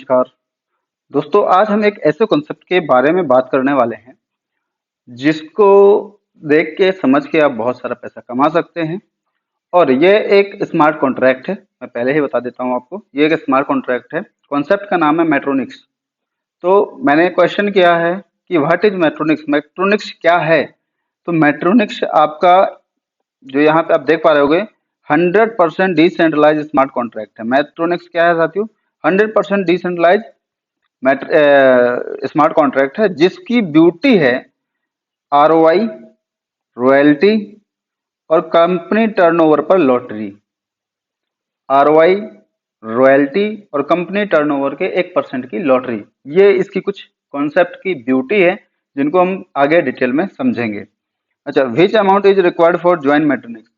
नमस्कार दोस्तों, आज हम एक ऐसे कॉन्सेप्ट के बारे में बात करने वाले हैं जिसको देख के समझ के आप बहुत सारा पैसा कमा सकते हैं। और ये एक स्मार्ट कॉन्ट्रैक्ट है। मैं पहले ही बता देता हूँ आपको, ये एक स्मार्ट कॉन्ट्रैक्ट है। कॉन्सेप्ट का नाम है मेट्रोनिक्स। तो मैंने क्वेश्चन किया है कि व्हाट इज मेट्रोनिक्स, मेट्रोनिक्स क्या है। तो मेट्रोनिक्स आपका जो यहाँ पे आप देख पा रहे होगे 100% डिसेंट्रलाइज स्मार्ट कॉन्ट्रैक्ट है। मेट्रोनिक्स क्या है साथियों? 100% डिसेंट्रलाइज स्मार्ट कॉन्ट्रैक्ट है जिसकी ब्यूटी है आरओआई, रॉयल्टी और कंपनी टर्नओवर पर लॉटरी। आरओआई, रॉयल्टी और कंपनी टर्नओवर के 1% की लॉटरी, ये इसकी कुछ कॉन्सेप्ट की ब्यूटी है जिनको हम आगे डिटेल में समझेंगे। अच्छा, which amount is required for join Metronics.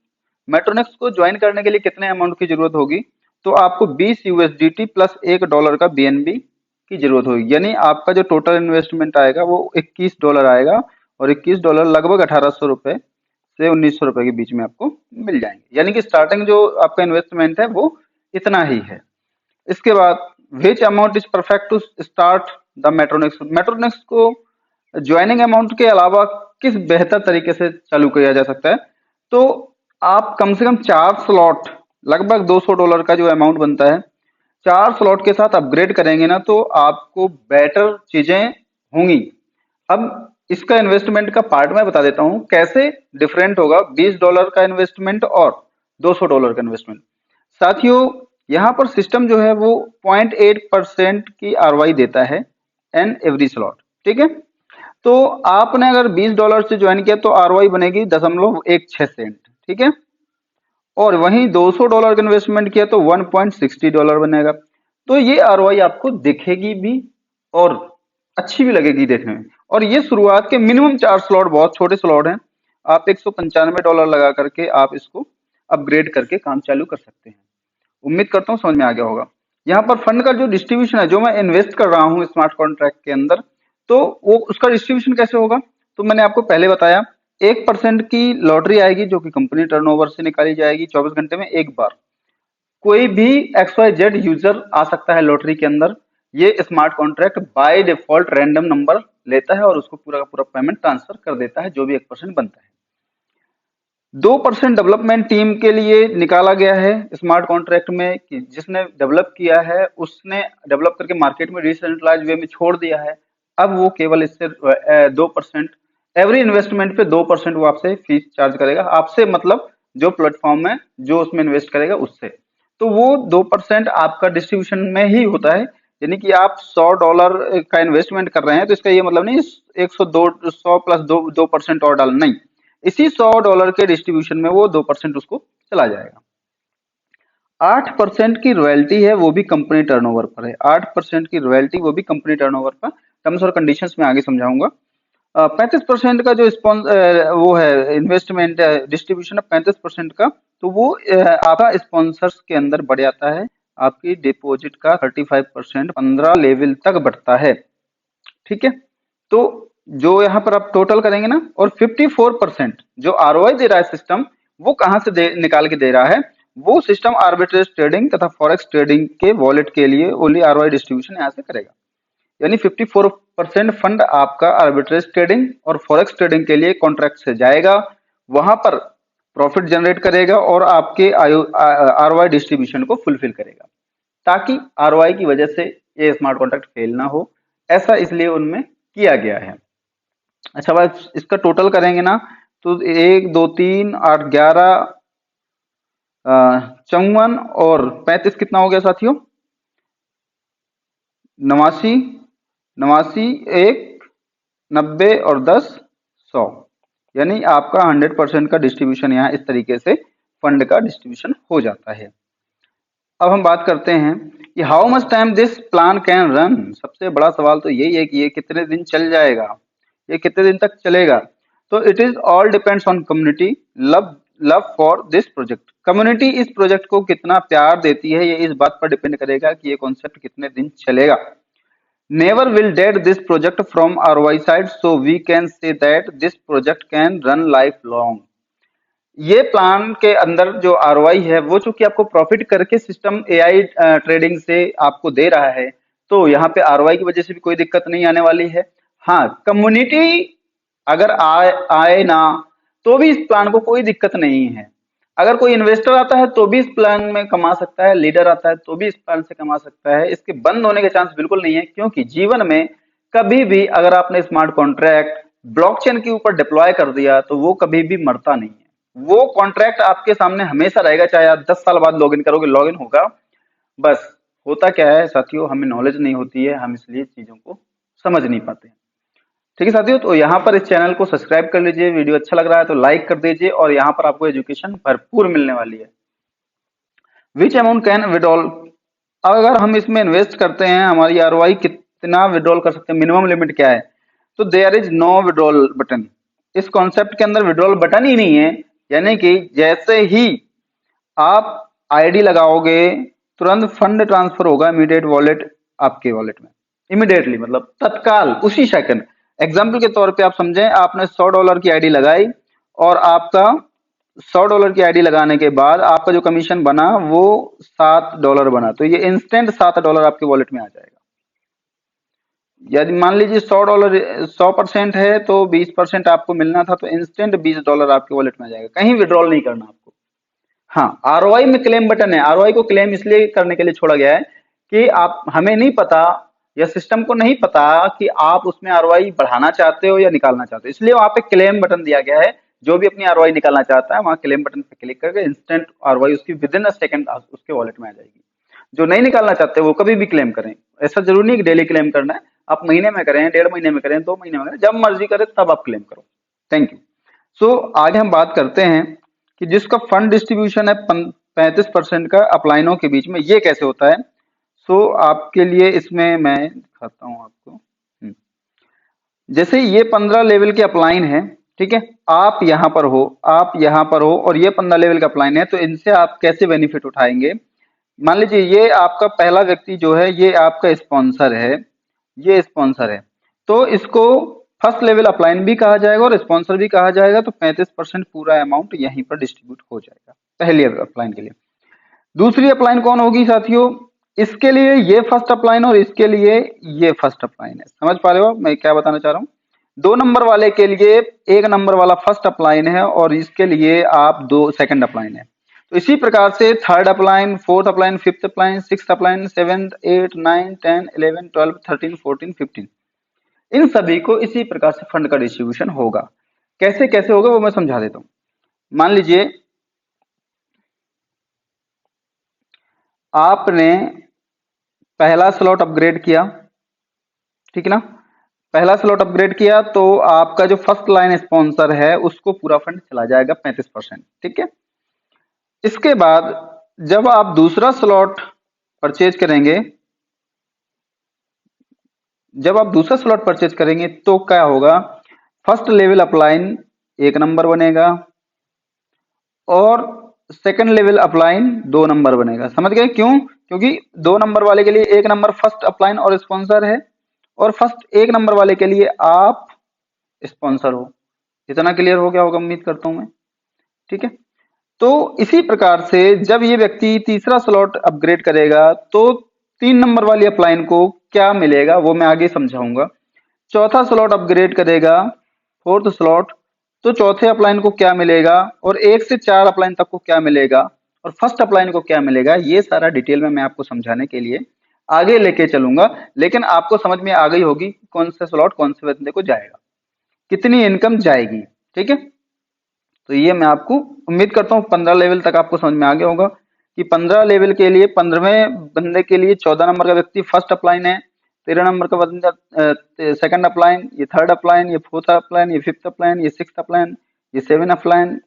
Metronics को ज्वाइन करने के लिए कितने अमाउंट की जरूरत होगी? तो आपको 20 यूएसडीटी प्लस $1 का बीएनबी की जरूरत होगी। यानी आपका जो टोटल इन्वेस्टमेंट आएगा वो $21 आएगा। और $21 लगभग 1800 रुपए से 1900 रुपए के बीच में आपको मिल जाएंगे। यानी कि स्टार्टिंग जो आपका इन्वेस्टमेंट है वो इतना ही है। इसके बाद which amount is perfect to start the Metronics. Metronics को ज्वाइनिंग अमाउंट के अलावा किस बेहतर तरीके से चालू किया जा सकता है? तो आप कम से कम 4 स्लॉट, लगभग $200 का जो अमाउंट बनता है, 4 स्लॉट के साथ अपग्रेड करेंगे ना तो आपको बेटर चीजें होंगी। अब इसका इन्वेस्टमेंट का पार्ट मैं बता देता हूं कैसे डिफरेंट होगा $20 का इन्वेस्टमेंट और $200 का इन्वेस्टमेंट। साथियों, यहाँ पर सिस्टम जो है वो 0.8% की आरवाई देता है एन एवरी स्लॉट। ठीक है, तो आपने अगर $20 से ज्वाइन किया तो आरवाई बनेगी 0.16 सेंट। ठीक है, और वहीं $200 का इन्वेस्टमेंट किया तो $1.60 बनेगा। तो ये आरओआई आपको दिखेगी भी और अच्छी भी लगेगी देखने में। और ये शुरुआत के मिनिमम 4 स्लॉट, बहुत छोटे स्लॉट हैं। आप $195 लगा करके आप इसको अपग्रेड करके काम चालू कर सकते हैं। उम्मीद करता हूँ समझ में आ गया होगा। यहाँ पर फंड का जो डिस्ट्रीब्यूशन है, जो मैं इन्वेस्ट कर रहा हूँ स्मार्ट कॉन्ट्रैक्ट के अंदर, तो वो उसका डिस्ट्रीब्यूशन कैसे होगा? तो मैंने आपको पहले बताया 1% की लॉटरी आएगी जो कि कंपनी टर्नओवर से निकाली जाएगी 24 घंटे में एक बार। कोई भी XYZ यूजर आ सकता है लॉटरी के अंदर। ये smart contract by default random number लेता है और उसको पूरा का पूरा पेमेंट ट्रांसफर कर देता है, जो भी 1% बनता है। 2% डेवलपमेंट टीम के लिए निकाला गया है स्मार्ट कॉन्ट्रैक्ट में, कि जिसने डेवलप किया है उसने डेवलप करके मार्केट में डिसेंट्रलाइज वे में छोड़ दिया है। अब वो केवल इससे 2%, एवरी इन्वेस्टमेंट पे 2% वो आपसे फीस चार्ज करेगा। आपसे मतलब जो प्लेटफॉर्म में जो उसमें इन्वेस्ट करेगा उससे। तो वो 2% आपका डिस्ट्रीब्यूशन में ही होता है। यानी कि आप $100 का इन्वेस्टमेंट कर रहे हैं तो इसका ये मतलब नहीं 102 100 प्लस 2% और डाल, नहीं, इसी $100 के डिस्ट्रीब्यूशन में वो 2% उसको चला जाएगा। 8% की रॉयल्टी है, वो भी कंपनी टर्नओवर पर है। 8% की रॉयल्टी, वो भी कंपनी टर्नओवर पर। टर्म्स और कंडीशंस में आगे समझाऊंगा। 35% का जो वो है इन्वेस्टमेंट डिस्ट्रीब्यूशन है 35% का, तो वो आपका स्पॉन्सर्स के अंदर बढ़ जाता है। आपकी डिपॉजिट का 35% 15 लेवल तक बढ़ता है। ठीक है, तो जो यहाँ पर आप टोटल करेंगे ना, और 54% जो आरओआई दे रहा है सिस्टम, वो कहाँ से निकाल के दे रहा है? वो सिस्टम आर्बिट्रेज ट्रेडिंग तथा फॉरेक्स ट्रेडिंग के वॉलेट के लिए ओनली आरओआई डिस्ट्रीब्यूशन यहाँ से करेगा। यानी 54% फंड आपका आर्बिट्रेज ट्रेडिंग और फॉरेक्स ट्रेडिंग के लिए कॉन्ट्रैक्ट से जाएगा, वहां पर प्रॉफिट जनरेट करेगा और आपके आरओआई डिस्ट्रीब्यूशन को फुलफिल करेगा, ताकि आरओआई की वजह से ये स्मार्ट कॉन्ट्रैक्ट फेल ना हो। ऐसा इसलिए उनमें किया गया है। अच्छा भाई, इसका टोटल करेंगे ना तो 1 2 3 8 11 54 और 35 कितना हो गया साथियों? 89, 89, 1, 90 और 10, 100। यानी आपका 100% का डिस्ट्रीब्यूशन यहाँ इस तरीके से फंड का डिस्ट्रीब्यूशन हो जाता है। अब हम बात करते हैं कि how much time this plan can run. सबसे बड़ा सवाल तो यही है कि ये कितने दिन चल जाएगा, ये कितने दिन तक चलेगा। तो it is all depends on community love love for this project. Community इस प्रोजेक्ट को कितना प्यार देती है, ये इस बात पर डिपेंड करेगा कि ये कॉन्सेप्ट कितने दिन चलेगा। Never will dead this project from ROI side, so we can say that this project can run lifelong। ये प्लान के अंदर जो आरओआई है वो चूंकि आपको प्रॉफिट करके सिस्टम एआई ट्रेडिंग से आपको दे रहा है, तो यहाँ पे आरओआई की वजह से भी कोई दिक्कत नहीं आने वाली है। हाँ, कम्युनिटी अगर आए ना तो भी इस प्लान को कोई दिक्कत नहीं है। अगर कोई इन्वेस्टर आता है तो भी इस प्लान में कमा सकता है, लीडर आता है तो भी इस प्लान से कमा सकता है। इसके बंद होने के चांस बिल्कुल नहीं है, क्योंकि जीवन में कभी भी अगर आपने स्मार्ट कॉन्ट्रैक्ट ब्लॉकचेन के ऊपर डिप्लॉय कर दिया तो वो कभी भी मरता नहीं है। वो कॉन्ट्रैक्ट आपके सामने हमेशा रहेगा, चाहे आप 10 साल बाद लॉगिन करोगे, लॉगिन होगा। बस होता क्या है साथियों, हमें नॉलेज नहीं होती है, हम इसलिए चीजों को समझ नहीं पाते हैं। ठीक है साथियों, तो यहाँ पर इस चैनल को सब्सक्राइब कर लीजिए, वीडियो अच्छा लग रहा है तो लाइक कर दीजिए, और यहाँ पर आपको एजुकेशन भरपूर मिलने वाली है। विच अमाउंट कैन विड्रॉल, अगर हम इसमें इन्वेस्ट करते हैं हमारी आरओआई कितना विड्रॉल कर सकते हैं, मिनिमम लिमिट क्या है? तो there is no withdrawal button. इस कॉन्सेप्ट के अंदर विड्रॉल बटन ही नहीं है, यानी कि जैसे ही आप आईडी लगाओगे तुरंत फंड ट्रांसफर होगा इमीडिएट वॉलेट आपके वॉलेट में, इमीडिएटली मतलब तत्काल उसी सेकंड। एग्जाम्पल के तौर पे आप समझें, आपने $100 की आईडी लगाई और आपका $100 की आईडी लगाने के बाद आपका जो कमीशन बना वो $7 बना, तो ये इंस्टेंट $7 आपके वॉलेट में आ जाएगा। यदि मान लीजिए $100 100% है तो 20% आपको मिलना था, तो इंस्टेंट $20 आपके वॉलेट में आ जाएगा, कहीं विड्रॉल नहीं करना आपको। हाँ, आरओआई में क्लेम बटन है। आरओआई को क्लेम इसलिए करने के लिए छोड़ा गया है कि आप, हमें नहीं पता या सिस्टम को नहीं पता कि आप उसमें आरओआई बढ़ाना चाहते हो या निकालना चाहते हो, इसलिए वहां पे क्लेम बटन दिया गया है। जो भी अपनी आरओआई निकालना चाहता है वहां क्लेम बटन पे क्लिक करके इंस्टेंट आरओआई उसकी विद इन अ सेकंड उसके वॉलेट में आ जाएगी। जो नहीं निकालना चाहते वो कभी भी क्लेम करें, ऐसा जरूरी नहीं कि डेली क्लेम करना है, आप महीने में करें, 1.5 महीने में करें, 2 महीने में करें, जब मर्जी करें तब आप क्लेम करो। Thank you. सो आगे हम बात करते हैं कि जिसका फंड डिस्ट्रीब्यूशन है 35% का अपलाइनों के बीच में, ये कैसे होता है। सो आपके लिए इसमें मैं दिखाता हूं आपको। जैसे ये 15 लेवल के अपलाइन है, ठीक है, आप यहां पर हो, आप यहां पर हो, और ये 15 लेवल का अपलाइन है, तो इनसे आप कैसे बेनिफिट उठाएंगे। मान लीजिए ये आपका पहला व्यक्ति जो है ये आपका स्पॉन्सर है, ये स्पॉन्सर है, तो इसको फर्स्ट लेवल अपलाइन भी कहा जाएगा और स्पॉन्सर भी कहा जाएगा। तो 35% पूरा अमाउंट यहीं पर डिस्ट्रीब्यूट हो जाएगा पहली अपलाइन के लिए। दूसरी अपलाइन कौन होगी साथियों, इसके लिए ये फर्स्ट अपलाइन और इसके लिए ये फर्स्ट अपलाइन है। समझ पा रहे हो मैं क्या बताना चाह रहा हूँ। 2 नंबर वाले के लिए 1 नंबर वाला फर्स्ट अपलाइन है और इसके लिए आप 2 सेकंड अपलाइन है। तो इसी प्रकार से third upline, fourth upline, fifth upline, sixth upline, 7th 8 9 10 11 12 13 14 15, इन सभी को इसी प्रकार से फंड का डिस्ट्रीब्यूशन होगा। कैसे कैसे होगा वो मैं समझा देता हूं। मान लीजिए आपने पहला स्लॉट अपग्रेड किया, ठीक है ना, पहला स्लॉट अपग्रेड किया तो आपका जो फर्स्ट लाइन स्पॉन्सर है उसको पूरा फंड चला जाएगा 35%, ठीक है। इसके बाद जब आप दूसरा स्लॉट परचेज करेंगे, जब आप दूसरा स्लॉट परचेज करेंगे तो क्या होगा, फर्स्ट लेवल अपलाइन 1 नंबर बनेगा और सेकंड लेवल अपलाइन 2 नंबर बनेगा। समझ गए क्यों, क्योंकि 2 नंबर वाले के लिए 1 नंबर फर्स्ट अपलाइन और स्पॉन्सर है, और फर्स्ट 1 नंबर वाले के लिए आप स्पॉन्सर हो। इतना क्लियर हो गया होगा उम्मीद करता हूं मैं, ठीक है। तो इसी प्रकार से जब ये व्यक्ति तीसरा स्लॉट अपग्रेड करेगा तो 3 नंबर वाली अपलाइन को क्या मिलेगा वो मैं आगे समझाऊंगा। चौथा स्लॉट अपग्रेड करेगा, फोर्थ स्लॉट, तो चौथे अपलाइन को क्या मिलेगा और 1 से 4 अपलाइन तक को क्या मिलेगा और फर्स्ट अपलाइन को क्या मिलेगा, ये सारा डिटेल में मैं आपको समझाने के लिए आगे लेके चलूंगा। लेकिन आपको समझ में आ गई होगी कौन सा स्लॉट कौन से बंदे को जाएगा, कितनी इनकम जाएगी, ठीक है। तो ये मैं आपको उम्मीद करता हूँ 15 लेवल तक आपको समझ में आ गया होगा कि 15 लेवल के लिए 15वें बंदे के लिए 14 नंबर का व्यक्ति फर्स्ट अपलाइन है, 13 नंबर का बंदा सेकंड अपलाइन, ये थर्ड अपलाइन, ये फोर्थ अपलाइन, ये फिफ्थ अपलाइन, ये सिक्स्थ अपलाइन, ये 7 अपलाइन,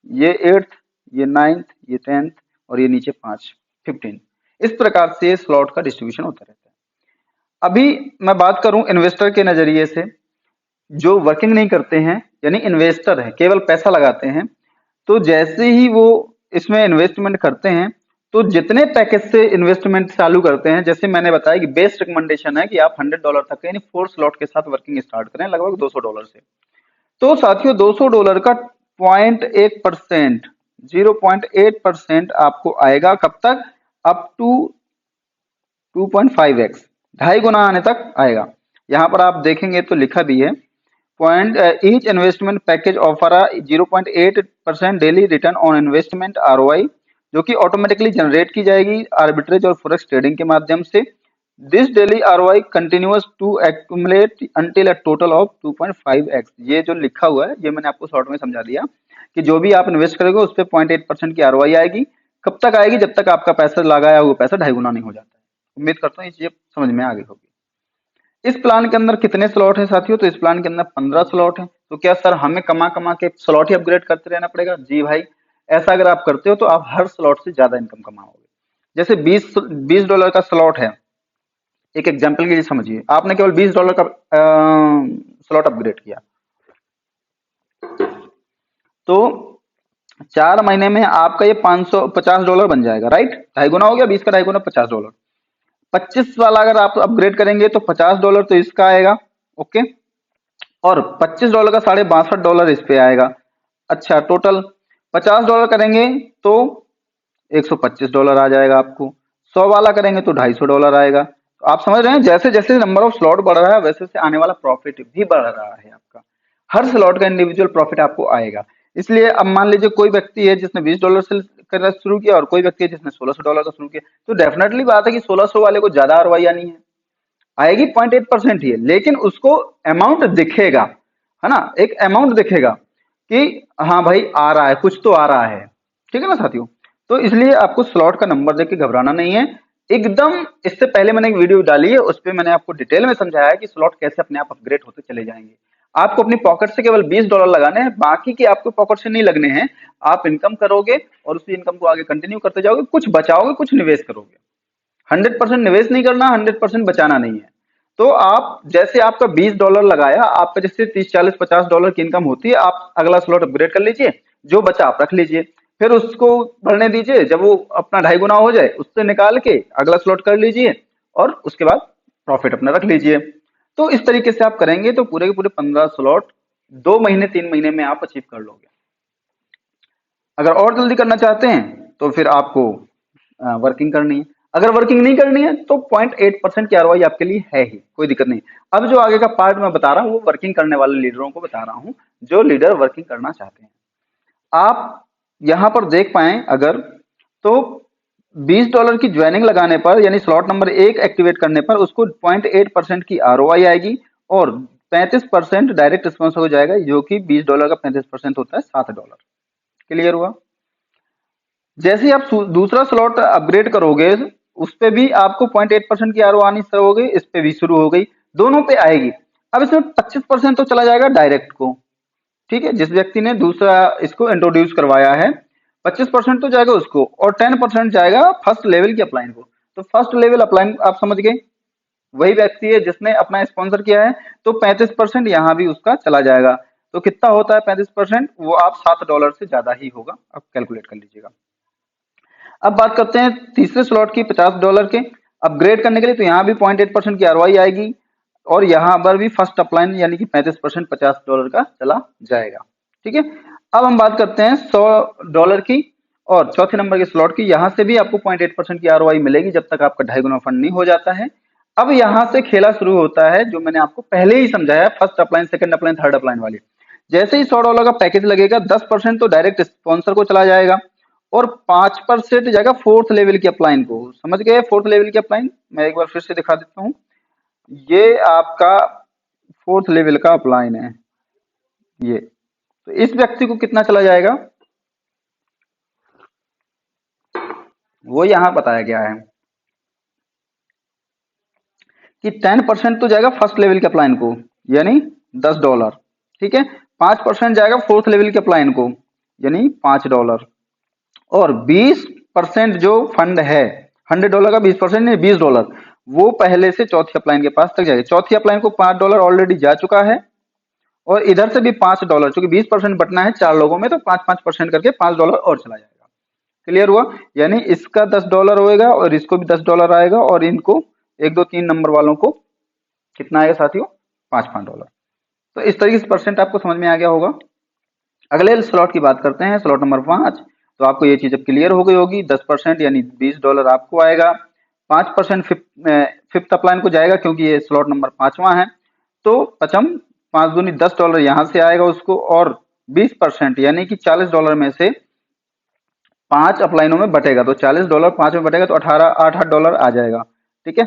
ये 8th, ये 9th, ये 10th, और ये नीचे 5 15। इस प्रकार से स्लॉट का डिस्ट्रीब्यूशन होता रहता है। अभी मैं बात करूं इन्वेस्टर के नजरिए से, जो वर्किंग नहीं करते हैं यानी इन्वेस्टर है, केवल पैसा लगाते हैं, तो जैसे ही वो इसमें इन्वेस्टमेंट करते हैं तो जितने पैकेज से इन्वेस्टमेंट चालू करते हैं, जैसे मैंने बताया कि बेस्ट रिकमेंडेशन है कि आप $100 तक यानी 4 स्लॉट के साथ वर्किंग स्टार्ट करें लगभग $200 से। तो साथियों $200 का 0.1%, 0.8% आपको आएगा कब तक, अप टू 2.5x, 2.5 गुना आने तक आएगा। यहाँ पर आप देखेंगे तो लिखा भी है point each investment package offer a 0.8% daily return on investment ROI, जो कि ऑटोमेटिकली जनरेट की जाएगी आर्बिट्रेज और फॉरेक्स ट्रेडिंग के माध्यम से। This daily ROI continuous to accumulate until a total of 2.5x। ये जो लिखा हुआ है ये मैंने आपको शॉर्ट में समझा दिया कि जो भी आप इन्वेस्ट करोगे उस पर 0.8% की आरओआई आएगी। कब तक आएगी? जब तक आपका पैसा लगाया हुआ पैसा 2.5 गुना नहीं हो जाता है। उम्मीद करता हूँ ये चीजें समझ में आ गई होगी। इस प्लान के अंदर कितने स्लॉट हैं साथियों? तो इस प्लान के अंदर 15 स्लॉट हैं। तो क्या सर हमें कमा कमा के स्लॉट ही अपग्रेड करते रहना पड़ेगा? जी भाई, ऐसा अगर आप करते हो तो आप हर स्लॉट से ज्यादा इनकम कमाओगे। जैसे $20 का स्लॉट है, एक एग्जांपल के लिए समझिए, आपने केवल $20 का स्लॉट अपग्रेड किया तो 4 महीने में आपका ये $550 बन जाएगा, राइट? 2.5 गुना हो गया, 20 का 2.5 गुना $50। 25 वाला अगर आप अपग्रेड करेंगे तो $50 तो इसका आएगा, ओके, और $25 का $62.5 इस पे आएगा। अच्छा, टोटल $50 करेंगे तो $125 आ जाएगा आपको। 100 वाला करेंगे तो $250 आएगा। तो आप समझ रहे हैं, जैसे जैसे नंबर ऑफ स्लॉट बढ़ रहा है वैसे वैसे आने वाला प्रॉफिट भी बढ़ रहा है आपका। हर स्लॉट का इंडिविजुअल प्रॉफिट आपको आएगा। इसलिए अब मान लीजिए कोई व्यक्ति है जिसने $20 से करना शुरू किया और कोई व्यक्ति है जिसने $1600 का शुरू किया, तो डेफिनेटली बात है कि 1600 वाले को ज्यादा आरओआई आनी है, आएगी 0.8% ही है, लेकिन उसको अमाउंट दिखेगा, है ना, एक अमाउंट दिखेगा कि हाँ भाई आ रहा है, कुछ तो आ रहा है। ठीक है ना साथियों? तो इसलिए आपको स्लॉट का नंबर देख के घबराना नहीं है एकदम। इससे पहले मैंने एक वीडियो डाली है, उस पर मैंने आपको डिटेल में समझाया है कि स्लॉट कैसे अपने आप अपग्रेड होते चले जाएंगे। आपको अपनी पॉकेट से केवल $20 लगाने हैं, बाकी के आपको पॉकेट से नहीं लगने हैं। आप इनकम करोगे और उसी इनकम को आगे कंटिन्यू करते जाओगे, कुछ बचाओगे कुछ निवेश करोगे। 100% निवेश नहीं करना, 100% बचाना नहीं है। तो आप जैसे आपका $20 लगाया, आपका जैसे 30 40 $50 की इनकम होती है, आप अगला स्लॉट अपग्रेड कर लीजिए, जो बचा आप रख लीजिए, फिर उसको बढ़ने दीजिए। जब वो अपना 2.5 गुना हो जाए उससे निकाल के अगला स्लॉट कर लीजिए और उसके बाद प्रॉफिट अपना रख लीजिए। तो इस तरीके से आप करेंगे तो पूरे के पूरे 15 स्लॉट 2 महीने 3 महीने में आप अचीव कर लोगे। अगर और जल्दी करना चाहते हैं तो फिर आपको वर्किंग करनी है। अगर वर्किंग नहीं करनी है तो 0.8% की आरओआई आपके लिए है ही, कोई दिक्कत नहीं। अब जो आगे का पार्ट मैं बता रहा हूँ वो वर्किंग करने वाले लीडरों को बता रहा हूँ, जो लीडर वर्किंग करना चाहते हैं। आप यहां पर देख पाए अगर, तो $20 की ज्वाइनिंग लगाने पर यानी स्लॉट नंबर 1 एक्टिवेट करने पर उसको 0.8% की आरओआई आएगी और 35% डायरेक्ट स्पॉन्सर हो जाएगा, जो कि $20 का 35% होता है $7। क्लियर हुआ? जैसे ही आप दूसरा स्लॉट अपग्रेड करोगे उस पे भी आपको 0.8% की आरओ आनी शुरू हो गई, इस पे भी शुरू हो गई, दोनों पे आएगी। अब इसमें 25% तो चला जाएगा डायरेक्ट को, ठीक है, जिस व्यक्ति ने दूसरा इसको इंट्रोड्यूस करवाया है 25% तो जाएगा उसको और 10% जाएगा फर्स्ट लेवल की अपलाइन को। तो फर्स्ट लेवल अपलाइन आप समझ गए, वही व्यक्ति है जिसने अपना स्पॉन्सर किया है, तो 35% यहाँ भी उसका चला जाएगा। तो कितना होता है 35%? वो आप $7 से ज्यादा ही होगा, आप कैलकुलेट कर लीजिएगा। अब बात करते हैं तीसरे स्लॉट की $50 के अपग्रेड करने के लिए, तो यहाँ भी 0.8% की आरओआई आएगी और यहाँ पर भी फर्स्ट अपलाइन यानी कि 35% $50 का चला जाएगा। ठीक है, अब हम बात करते हैं $100 की और चौथे नंबर के स्लॉट की। यहाँ से भी आपको 0.8% की आरओआई मिलेगी जब तक आपका 2.5 गुना फंड नहीं हो जाता है। अब यहाँ से खेला शुरू होता है जो मैंने आपको पहले ही समझाया, first upline, second upline, third upline वाली। जैसे ही $100 का पैकेज लगेगा 10% तो डायरेक्ट स्पॉन्सर को चला जाएगा और 5% जाएगा फोर्थ लेवल की अपलाइन को। समझ गए? फोर्थ लेवल की अपलाइन मैं एक बार फिर से दिखा देता हूँ। ये आपका फोर्थ लेवल का अपलाइन है ये, तो इस व्यक्ति को कितना चला जाएगा वो यहां बताया गया है कि 10% तो जाएगा फर्स्ट लेवल के अपलाइन को यानी $10, ठीक है, 5% जाएगा फोर्थ लेवल के अपलाइन को यानी $5 और 20% जो फंड है $100 का 20% नहीं $20 वो पहले से चौथी अपलाइन के पास तक जाएगा। चौथी अपलाइन को $5 ऑलरेडी जा चुका है और इधर से भी $5, क्योंकि 20% बटना है 4 लोगों में तो 5-5% करके $5 और चला जाएगा। क्लियर हुआ? यानी इसका $10 होएगा और इसको भी $10 आएगा और इनको 1 2 3 नंबर वालों को कितना आएगा साथियों? $5-5। तो इस तरीके से परसेंट आपको समझ में आ गया होगा। अगले स्लॉट की बात करते हैं, स्लॉट नंबर 5। तो आपको ये चीज अब क्लियर हो गई होगी। 10% यानी $20 आपको आएगा, 5% 5th अपलाइन को जाएगा क्योंकि ये स्लॉट नंबर 5वां है। तो पचम 5 दूनी $10 यहाँ से आएगा उसको, और 20% यानी कि $40 में से 5 अपलाइनों में बटेगा, तो $40 5 में बटेगा तो 8 डॉलर आ जाएगा। ठीक है,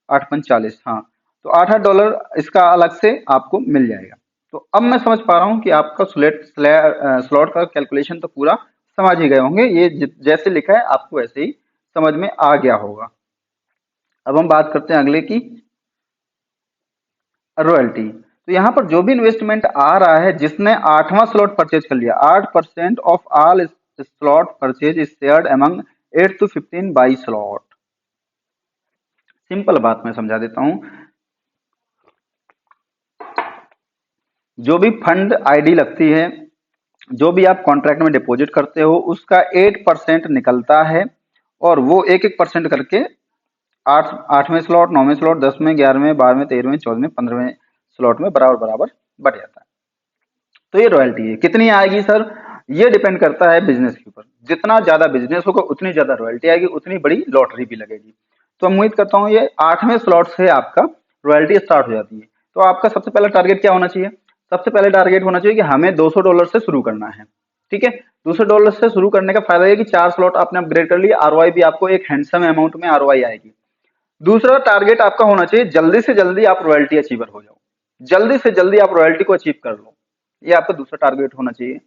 8×5 = 40। हाँ, तो $8 इसका अलग से आपको मिल जाएगा। तो अब मैं समझ पा रहा हूँ कि आपका स्लॉट का कैलकुलेशन तो पूरा समझ ही गए होंगे। ये जैसे लिखा है आपको ऐसे ही समझ में आ गया होगा। अब हम बात करते हैं अगले की, रॉयल्टी। तो यहाँ पर जो भी इन्वेस्टमेंट आ रहा है, जिसने 8वां स्लॉट परचेज कर लिया, 8% of all slot purchase is shared among 8 to 15 by slot. Simple बात मैं समझा देता हूं। जो भी फंड आईडी लगती है, जो भी आप कॉन्ट्रैक्ट में डिपॉजिट करते हो, उसका 8% निकलता है, और वो 1-1% करके 8वें स्लॉट, 9वें स्लॉट, 10वें, 11वें, 12वें, 13वें, 14वें, 15वें स्लॉट में बराबर बराबर बढ़ जाता है। तो ये रॉयल्टी है। कितनी आएगी सर? ये डिपेंड करता है बिजनेस के ऊपर। जितना ज्यादा बिजनेस होगा उतनी ज्यादा रॉयल्टी आएगी, उतनी बड़ी लॉटरी भी लगेगी। तो मैं उम्मीद करता हूँ ये 8वें स्लॉट से आपका रॉयल्टी स्टार्ट हो जाती है। तो आपका सबसे पहला टारगेट क्या होना चाहिए? सबसे पहले टारगेट होना चाहिए कि हमें $200 से शुरू करना है। ठीक है, $200 से शुरू करने का फायदा है कि 4 स्लॉट आपने अपग्रेड कर लिया, आरओआई भी आपको एक हैंडसम अमाउंट में आरओआई आएगी। दूसरा टारगेट आपका होना चाहिए जल्दी से जल्दी आप रॉयल्टी अचीवर हो जाओ, जल्दी से जल्दी आप रॉयल्टी को अचीव कर लो। ये आपका दूसरा टारगेट होना चाहिए।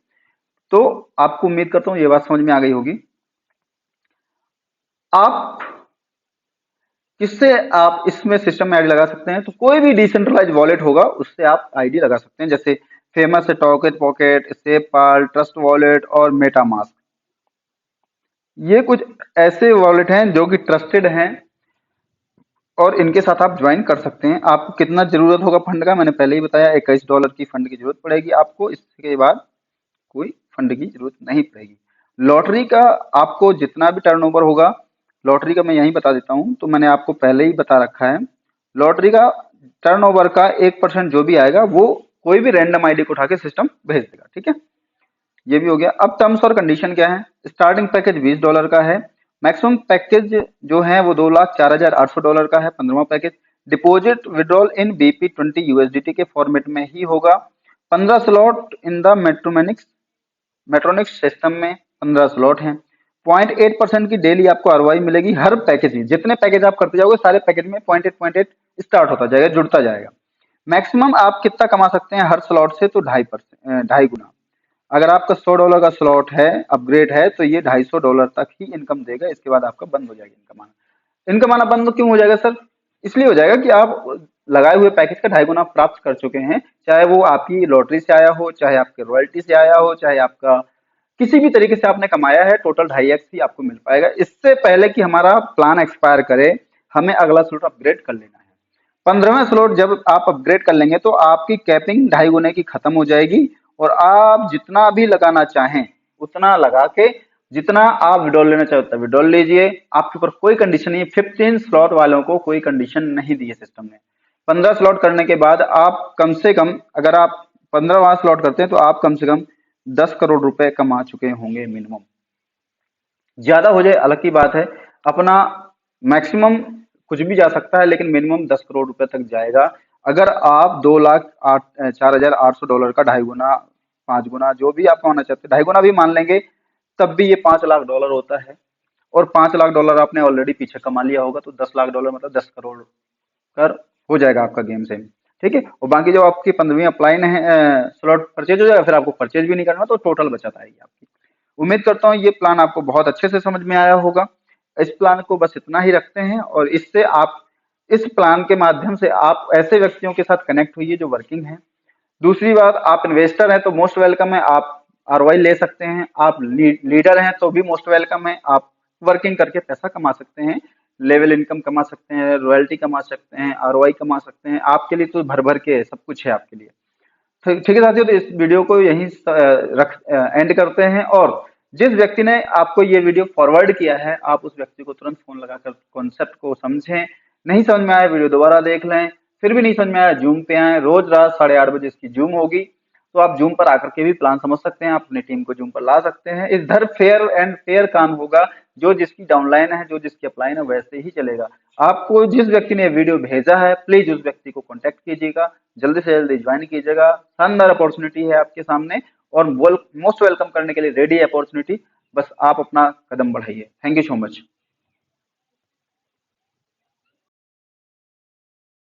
तो आपको उम्मीद करता हूं ये बात समझ में आ गई होगी। आप किससे आप इसमें सिस्टम में आईडी लगा सकते हैं? तो कोई भी डिसेंट्रलाइज वॉलेट होगा उससे आप आईडी लगा सकते हैं, जैसे फेमस है टॉकेट पॉकेट, सेपाल, ट्रस्ट वॉलेट और मेटामास्क। ये कुछ ऐसे वॉलेट हैं जो कि ट्रस्टेड हैं, और इनके साथ आप ज्वाइन कर सकते हैं। आपको कितना जरूरत होगा फंड का, मैंने पहले ही बताया, $21 की फंड की जरूरत पड़ेगी आपको। इसके बाद कोई फंड की जरूरत नहीं पड़ेगी। लॉटरी का आपको जितना भी टर्नओवर होगा, लॉटरी का मैं यही बता देता हूं, तो मैंने आपको पहले ही बता रखा है। लॉटरी का टर्नओवर का 1% जो भी आएगा वो कोई भी रैंडम आईडी को उठा के सिस्टम भेज देगा। ठीक है, ये भी हो गया। अब टर्म्स और कंडीशन क्या है? स्टार्टिंग पैकेज $20 का है। मैक्सिमम पैकेज जो है वो $2,04,800 का है, 15वां पैकेज। डिपॉजिट विड्रॉल इन BP20 USDT के फॉर्मेट में ही होगा। 15 स्लॉट इन द मेट्रोनिक्स सिस्टम में 15 स्लॉट हैं। 0.8% की डेली आपको आरओआई मिलेगी हर पैकेज में। जितने पैकेज आप करते जाओगे सारे पैकेज में 0.8 स्टार्ट होता जाएगा, जुड़ता जाएगा। मैक्सिमम आप कितना कमा सकते हैं हर स्लॉट से? तो 2.5 गुना। अगर आपका $100 का स्लॉट है, अपग्रेड है, तो ये $250 तक ही इनकम देगा। इसके बाद आपका बंद हो जाएगा इनकम आना। इनकम आना बंद क्यों हो जाएगा सर? इसलिए हो जाएगा कि आप लगाए हुए पैकेज का 2.5 गुना प्राप्त कर चुके हैं, चाहे वो आपकी लॉटरी से आया हो, चाहे आपके रॉयल्टी से आया हो, चाहे आपका किसी भी तरीके से आपने कमाया है, टोटल 2.5x ही आपको मिल पाएगा। इससे पहले कि हमारा प्लान एक्सपायर करे, हमें अगला स्लॉट अपग्रेड कर लेना है। 15वें स्लॉट जब आप अपग्रेड कर लेंगे तो आपकी कैपिंग 2.5 गुने की खत्म हो जाएगी, और आप जितना भी लगाना चाहें उतना लगा के, जितना आप विड्रॉल लेना चाहते हैं विड्रॉल लीजिए। आपके ऊपर कोई कंडीशन नहीं है। 15 स्लॉट वालों को कोई कंडीशन नहीं दी है सिस्टम ने। 15 स्लॉट करने के बाद आप कम से कम, अगर आप 15वां स्लॉट करते हैं तो आप कम से कम 10 करोड़ रुपए कमा चुके होंगे मिनिमम। ज्यादा हो जाए अलग की बात है, अपना मैक्सिमम कुछ भी जा सकता है, लेकिन मिनिमम 10 करोड़ रुपए तक जाएगा। अगर आप $2,04,800 का 2.5 गुना, 5 गुना, जो भी आप होना चाहते हैं, 2.5 गुना भी मान लेंगे तब भी ये $5 लाख होता है। और $5 लाख आपने ऑलरेडी पीछे कमा लिया होगा, तो $10 लाख मतलब 10 करोड़ कर हो जाएगा आपका गेम से। ठीक है, और बाकी जो आपकी 15वीं अपलाइन है स्लॉट परचेज हो जाएगा, फिर आपको परचेज भी नहीं करना, तो टोटल बचत आएगी आपकी। उम्मीद करता हूँ ये प्लान आपको बहुत अच्छे से समझ में आया होगा। इस प्लान को बस इतना ही रखते हैं, और इससे आप, इस प्लान के माध्यम से आप ऐसे व्यक्तियों के साथ कनेक्ट हुई जो वर्किंग है। दूसरी बात, आप इन्वेस्टर हैं तो मोस्ट वेलकम है, आप आरओआई ले सकते हैं। आप लीडर हैं तो भी मोस्ट वेलकम है, आप वर्किंग करके पैसा कमा सकते हैं, लेवल इनकम कमा सकते हैं, रॉयल्टी कमा सकते हैं, आरओआई कमा सकते हैं। आपके लिए तो भर भर के सब कुछ है आपके लिए। ठीक है साथियों, तो इस वीडियो को यहीं रख एंड करते हैं। और जिस व्यक्ति ने आपको ये वीडियो फॉरवर्ड किया है, आप उस व्यक्ति को तुरंत फोन लगाकर कॉन्सेप्ट को समझें। नहीं समझ में आया वीडियो दोबारा देख लें, फिर भी नहीं समझ में आया जूम पे आए। रोज रात 8:30 बजे इसकी जूम होगी। तो आप जूम पर आकर के भी प्लान समझ सकते हैं, आप अपनी टीम को जूम पर ला सकते हैं। इधर फेयर एंड फेयर काम होगा, जो जिसकी डाउनलाइन है, जो जिसकी अपलाइन है, वैसे ही चलेगा। आपको जिस व्यक्ति ने वीडियो भेजा है, प्लीज उस व्यक्ति को कॉन्टेक्ट कीजिएगा, जल्दी से जल्दी ज्वाइन कीजिएगा। शानदार अपॉर्चुनिटी है आपके सामने, और मोस्ट वेलकम करने के लिए रेडी है अपॉर्चुनिटी। बस आप अपना कदम बढ़ाइए। Thank you so much.